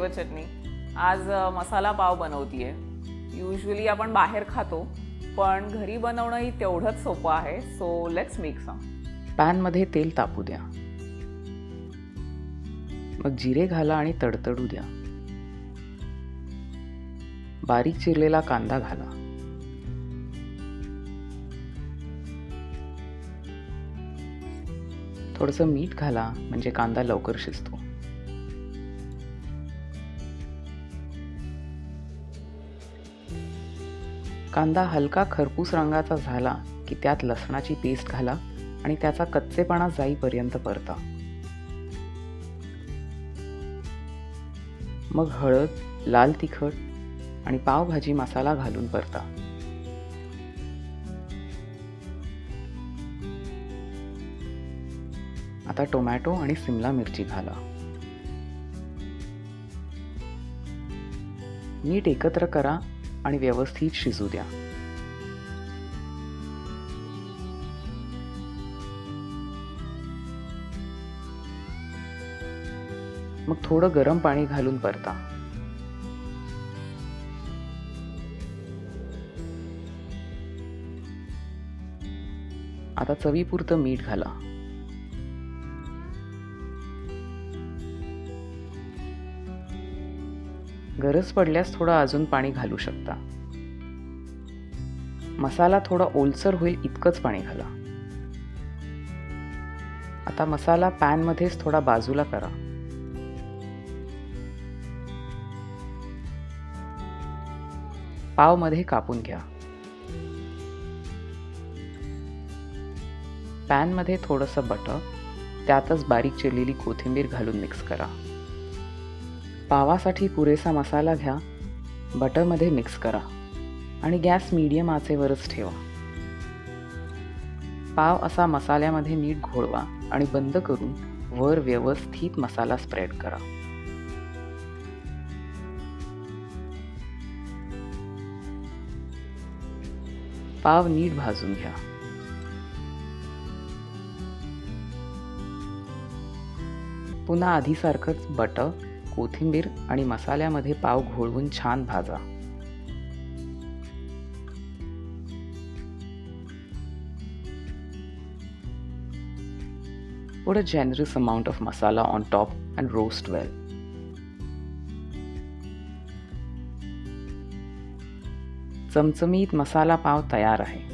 Flavour चटणी। आज मसाला पाव बनवतीये। Usually आपण बाहेर खातो, पण घरी बनवणंही तेवढंच सोपं आहे। So let's make some. Pan मध्ये तेल तापू द्या, मग जिरे घाला आणि तडतडू द्या। बारीक चिरलेला कांदा घाला। थोडंसं मीठ घाला म्हणजे कांदा लवकर शिजतो। कांदा हलका खरपूस रंगाचा झाला की त्यात लसणाची पेस्ट घाला आणि त्याचा कच्चेपणा जाईपर्यंत परता। मग हळद, लाल तिखट आणि पावभाजी मसाला घालून परता। आता टोमॅटो आणि सिमला मिरची घाला। नीट एकत्र करा आणि व्यवस्थित शिजू द्या। मग थोडं गरम पाणी घालून परता। आता चवीपुरतं मीठ घाला। गरज पडल्यास थोडं अजून पाणी घालू शकता। मसाला थोडा ओलसर होईल इतकंच पाणी घाला। आता मसाला पॅन मध्येच थोडा बाजूला करा। पाव मध्ये कापून घ्या। पॅन मध्ये थोडंसं बटर, त्यातच बारीक चिरलेली कोथिंबीर घालून मिक्स करा। पावासाठी पुरेसा मसाला घ्या, बटर मध्ये मिक्स करा आणि गॅस मीडियम आचेवरच ठेवा। पाव असा मसाल्यामध्ये नीट घोळवा आणि बंद करून वर व्यवस्थित मसाला स्प्रेड करा। पाव नीट भाजून घ्या। पुन्हा आधीसारखंच बटर, कोथिंबीर आणि मसाल्यामध्ये पाव घोळवून छान भाजा। Put a generous amount of masala on top and roast well. चमचमीत मसाला पाव तयार आहे।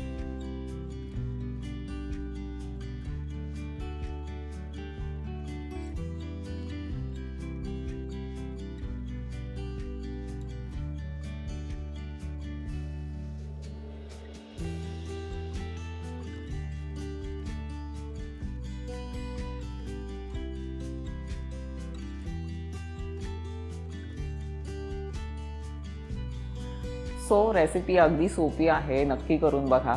सो रेसिपी अगदी सोपी आहे, नक्की करून बघा।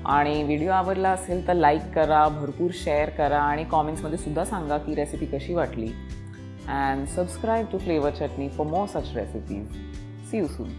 आणि व्हिडिओ आवडला असेल तर लाईक करा, भरपूर शेअर करा आणि कॉमेंट्समध्ये सुद्धा सांगा की रेसिपी कशी वाटली। And subscribe to flavour chutney for more such recipes. See you soon.